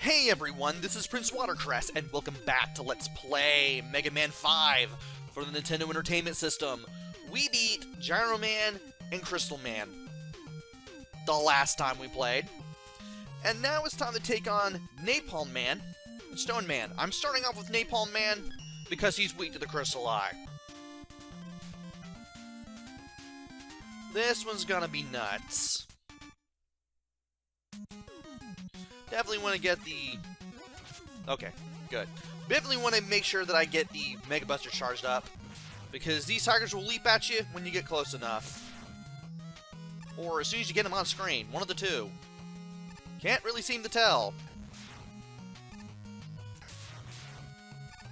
Hey everyone, this is PrinceWatercress, and welcome back to Let's Play Mega Man 5 for the Nintendo Entertainment System. We beat Gyro Man and Crystal Man the last time we played. And now it's time to take on Napalm Man and Stone Man. I'm starting off with Napalm Man because he's weak to the Crystal Eye. This one's gonna be nuts. Definitely want to get the... Okay, good. Definitely want to make sure that I get the Mega Buster charged up, because these tigers will leap at you when you get close enough. Or as soon as you get them on screen. One of the two. Can't really seem to tell.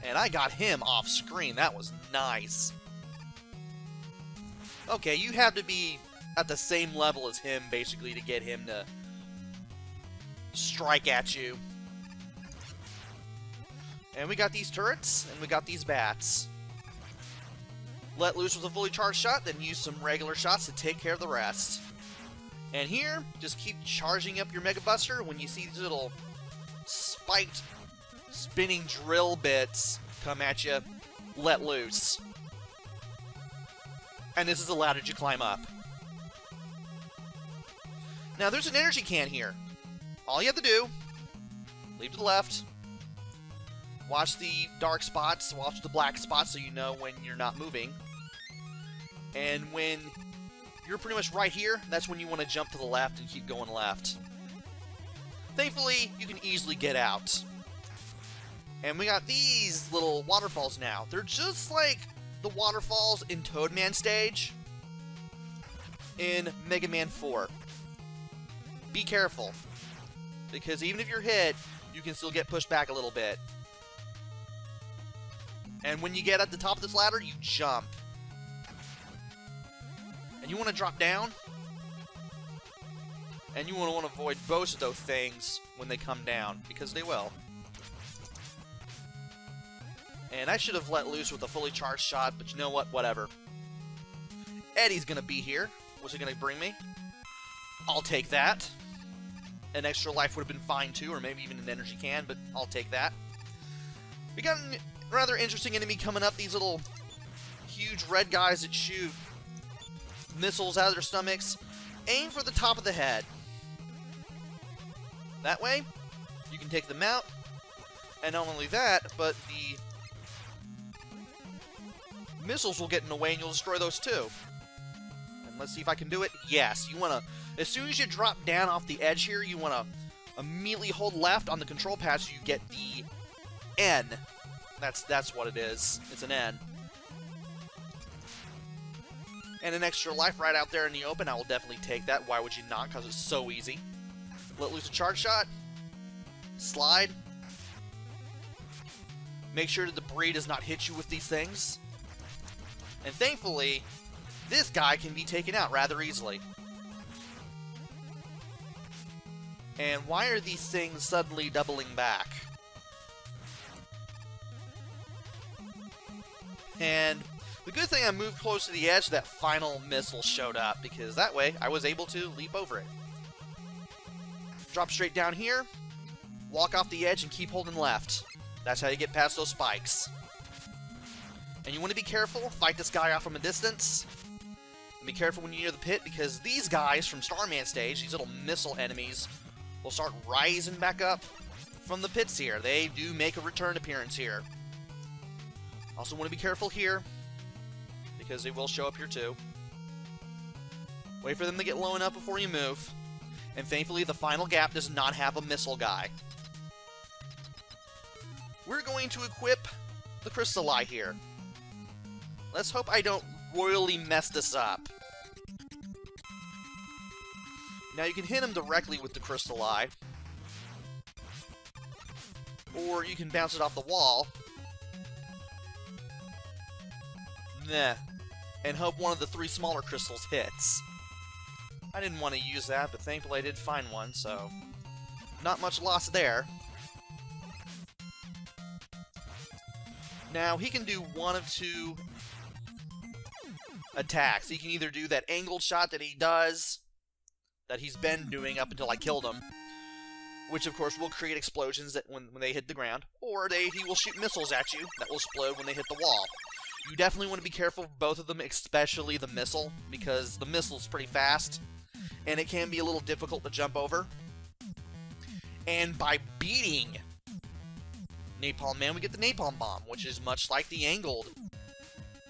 And I got him off screen. That was nice. Okay, you have to be at the same level as him, basically, to get him to strike at you. And we got these turrets, and we got these bats. Let loose with a fully charged shot, then use some regular shots to take care of the rest. And here, just keep charging up your Mega Buster. When you see these little spiked, spinning drill bits come at you, let loose. And this is the ladder you climb up. Now, there's an energy can here. All you have to do, leave to the left, watch the dark spots, watch the black spots so you know when you're not moving. And when you're pretty much right here, that's when you want to jump to the left and keep going left. Thankfully, you can easily get out. And we got these little waterfalls now. They're just like the waterfalls in Toad Man stage in Mega Man 4. Be careful, because even if you're hit, you can still get pushed back a little bit. And when you get at the top of this ladder, you jump. And you want to drop down. And you want to avoid both of those things when they come down, because they will. And I should have let loose with a fully charged shot, but you know what? Whatever. Eddie's going to be here. What's he going to bring me? I'll take that. An extra life would have been fine too, or maybe even an energy can, but I'll take that. We got a rather interesting enemy coming up. These little huge red guys that shoot missiles out of their stomachs. Aim for the top of the head. That way, you can take them out. And not only that, but the missiles will get in the way and you'll destroy those too. And let's see if I can do it. Yes, you want to... As soon as you drop down off the edge here, you want to immediately hold left on the control pad so you get the N. That's what it is. It's an N. And an extra life right out there in the open. I will definitely take that. Why would you not? Because it's so easy. Let loose a charge shot. Slide. Make sure the debris does not hit you with these things. And thankfully, this guy can be taken out rather easily. And why are these things suddenly doubling back? And the good thing I moved close to the edge, that final missile showed up, because that way I was able to leap over it. Drop straight down here, walk off the edge and keep holding left. That's how you get past those spikes. And you want to be careful, fight this guy off from a distance. And be careful when you're near the pit, because these guys from Starman stage, these little missile enemies, will start rising back up from the pits here. They do make a return appearance here. Also want to be careful here, because they will show up here too. Wait for them to get low enough before you move. And thankfully the final gap does not have a missile guy. We're going to equip the Crystal Eye here. Let's hope I don't royally mess this up. Now you can hit him directly with the Crystal Eye. Or you can bounce it off the wall. Nah. And hope one of the 3 smaller crystals hits. I didn't want to use that, but thankfully I did find one, so not much loss there. Now, he can do one of 2 attacks. He can either do that angled shot that he does, that he's been doing up until I killed him, which of course will create explosions that when they hit the ground, or he will shoot missiles at you that will explode when they hit the wall. You definitely want to be careful of both of them, especially the missile, because the missile's pretty fast, and it can be a little difficult to jump over. And by beating Napalm Man, we get the Napalm Bomb, which is much like the angled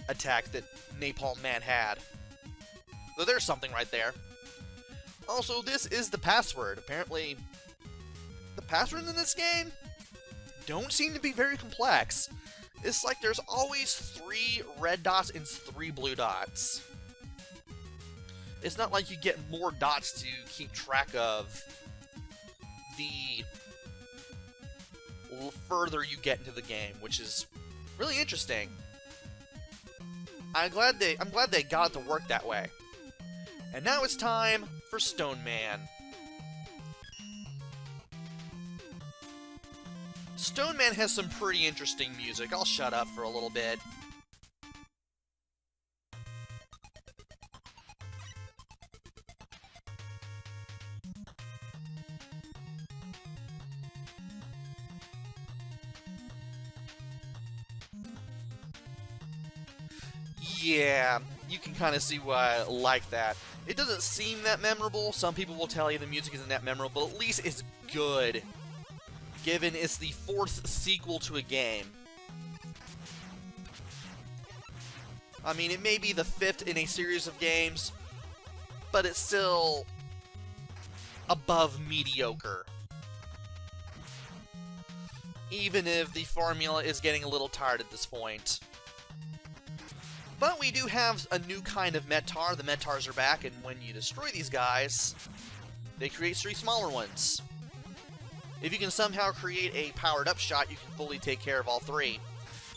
attack that Napalm Man had. So there's something right there. Also, this is the password. Apparently, the passwords in this game don't seem to be very complex. It's like there's always 3 red dots and 3 blue dots. It's not like you get more dots to keep track of the further you get into the game, which is really interesting. I'm glad they got it to work that way. And now it's time for Stone Man. Stone Man has some pretty interesting music. I'll shut up for a little bit. Yeah, you can kind of see why I like that. It doesn't seem that memorable. Some people will tell you the music isn't that memorable, but at least it's good, given it's the 4th sequel to a game. I mean, it may be the 5th in a series of games, but it's still above mediocre. Even if the formula is getting a little tired at this point. But we do have a new kind of Metar. The Metars are back, and when you destroy these guys, they create 3 smaller ones. If you can somehow create a powered-up shot, you can fully take care of all 3.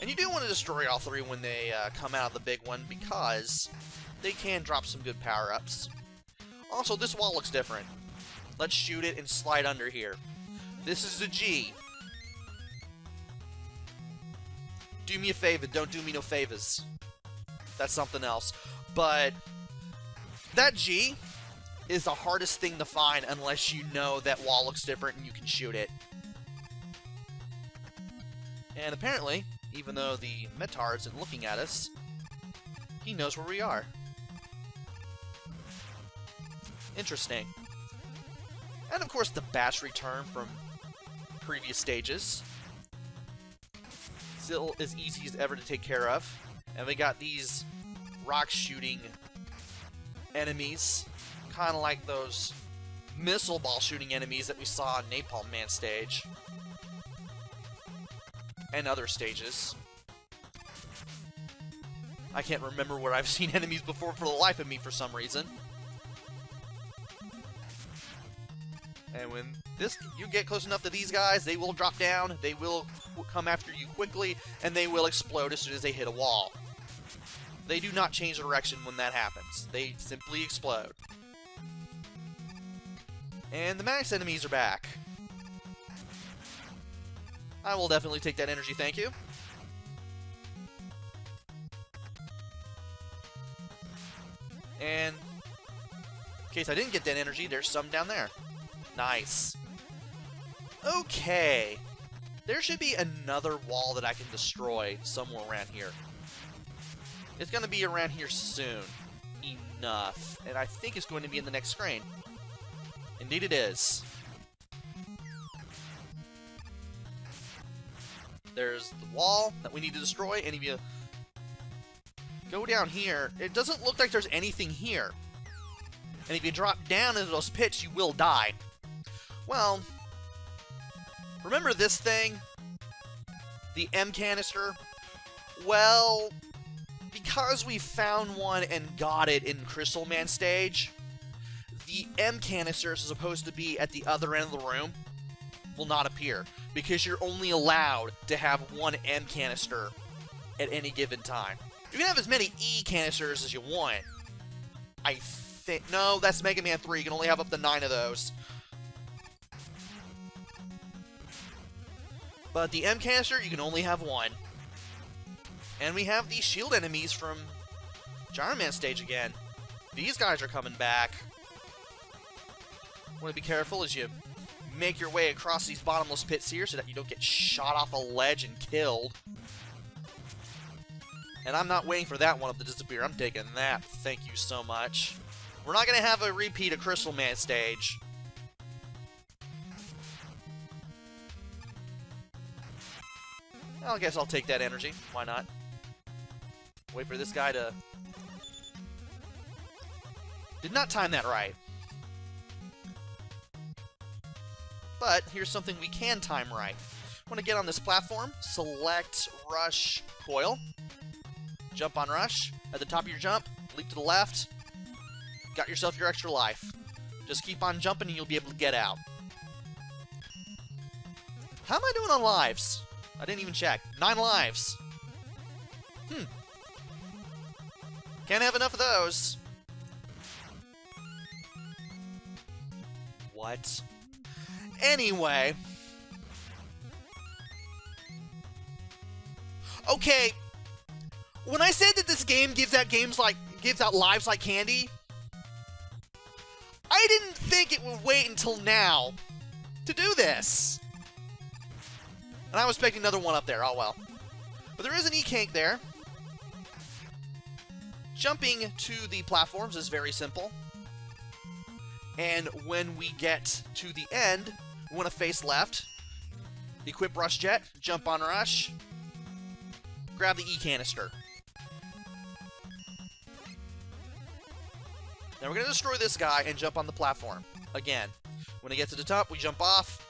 And you do want to destroy all 3 when they come out of the big one, because they can drop some good power-ups. Also, this wall looks different. Let's shoot it and slide under here. This is a G. Do me a favor, don't do me no favors. That's something else. But that G is the hardest thing to find unless you know that wall looks different and you can shoot it. And apparently, even though the Metar isn't looking at us, he knows where we are. Interesting. And of course the bats return from previous stages. Still as easy as ever to take care of. And we got these rock shooting enemies, kind of like those missile ball shooting enemies that we saw on Napalm Man stage. And other stages. I can't remember where I've seen enemies before for the life of me for some reason. And when you get close enough to these guys, they will drop down, they will come after you quickly, and they will explode as soon as they hit a wall. They do not change direction when that happens. They simply explode. And the max enemies are back. I will definitely take that energy, thank you. And in case I didn't get that energy, there's some down there. Nice. Okay. There should be another wall that I can destroy somewhere around here. It's going to be around here soon. Enough. And I think it's going to be in the next screen. Indeed it is. There's the wall that we need to destroy, and if you go down here, it doesn't look like there's anything here. And if you drop down into those pits, you will die. Well, remember this thing? The M canister? Well, because we found one and got it in Crystal Man stage, the M canister is supposed to be at the other end of the room will not appear, because you're only allowed to have one M canister at any given time. You can have as many E canisters as you want. I think... No, that's Mega Man 3. You can only have up to 9 of those. But the M canister, you can only have 1. And we have these shield enemies from Gyro Man stage again. These guys are coming back. Want to be careful as you make your way across these bottomless pits here so that you don't get shot off a ledge and killed. And I'm not waiting for that one up to disappear. I'm taking that. Thank you so much. We're not going to have a repeat of Crystal Man stage. Well, I guess I'll take that energy. Why not? Wait for this guy to... Did not time that right. But here's something we can time right. Want to get on this platform, select Rush Coil, jump on Rush. At the top of your jump, leap to the left. Got yourself your extra life. Just keep on jumping and you'll be able to get out. How am I doing on lives? I didn't even check. 9 lives. Can't have enough of those. What? Anyway. Okay. When I said that this game gives out lives like candy, I didn't think it would wait until now to do this. And I was expecting another one up there. Oh well. But there is an E-Cake there. Jumping to the platforms is very simple. And when we get to the end, we want to face left, equip Rush Jet, jump on Rush, grab the E-Canister. Now we're going to destroy this guy and jump on the platform. Again, when it gets to the top, we jump off.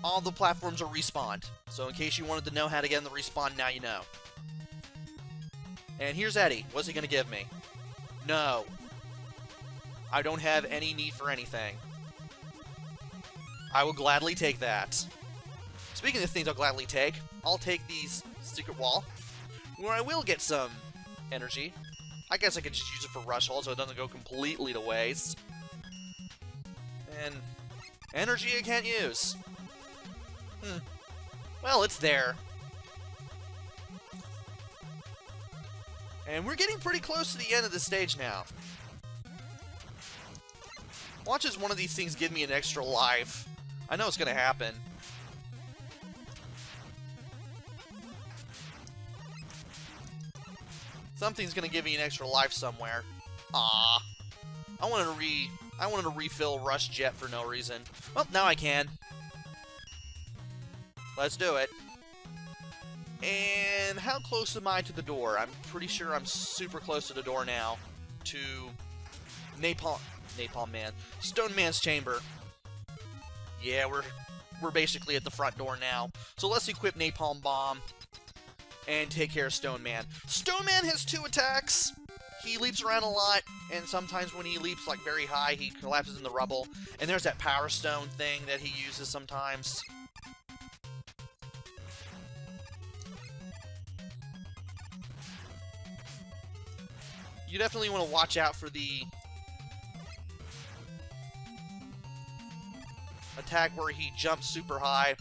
All the platforms are respawned. So in case you wanted to know how to get in the respawn, now you know. And here's Eddie. What's he going to give me? No. I don't have any need for anything. I will gladly take that. Speaking of things I'll gladly take, I'll take these secret wall, where I will get some energy. I guess I could just use it for rush hold so it doesn't go completely to waste. And energy I can't use. Well, it's there. And we're getting pretty close to the end of the stage now. Watch as one of these things give me an extra life. I know it's going to happen. Something's going to give me an extra life somewhere. Ah, I wanted to refill Rush Jet for no reason. Well, now I can. Let's do it. And how close am I to the door? I'm pretty sure I'm super close to the door now. To Napalm Man. Stone Man's chamber. Yeah, we're basically at the front door now. So let's equip Napalm Bomb and take care of Stone Man. Stone Man has 2 attacks. He leaps around a lot, and sometimes when he leaps like very high, he collapses in the rubble. And there's that Power Stone thing that he uses sometimes. You definitely want to watch out for the attack where he jumps super high.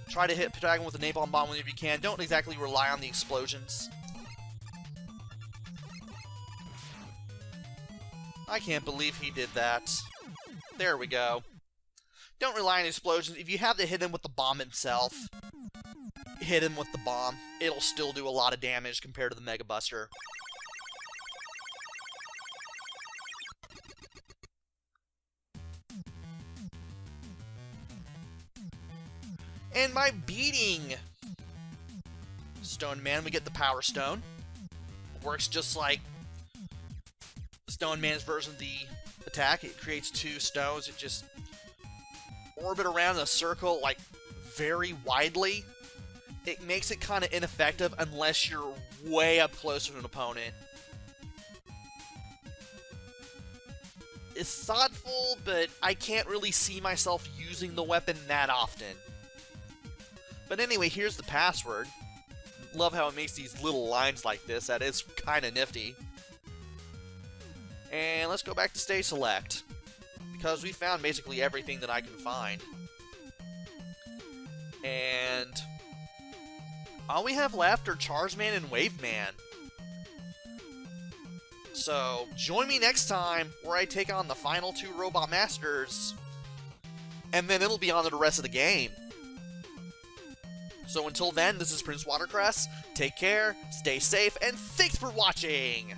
Try to hit Pentagon with a Napalm Bomb whenever you can. Don't exactly rely on the explosions. I can't believe he did that. There we go. Don't rely on explosions. If you have to hit him with the bomb itself, hit him with the bomb. It'll still do a lot of damage compared to the Mega Buster. And by beating Stone Man, we get the Power Stone. Works just like Stone Man's version of the attack. It creates 2 stones. It just orbit around in a circle, like, very widely. It makes it kind of ineffective unless you're way up close to an opponent. It's thoughtful, but I can't really see myself using the weapon that often. But anyway, here's the password. Love how it makes these little lines like this. That is kind of nifty. And let's go back to Stage Select, because we found basically everything that I can find. And all we have left are Charge Man and Wave Man. So, join me next time where I take on the final 2 Robot Masters, and then it'll be on to the rest of the game. So until then, this is PrinceWatercress. Take care, stay safe, and thanks for watching!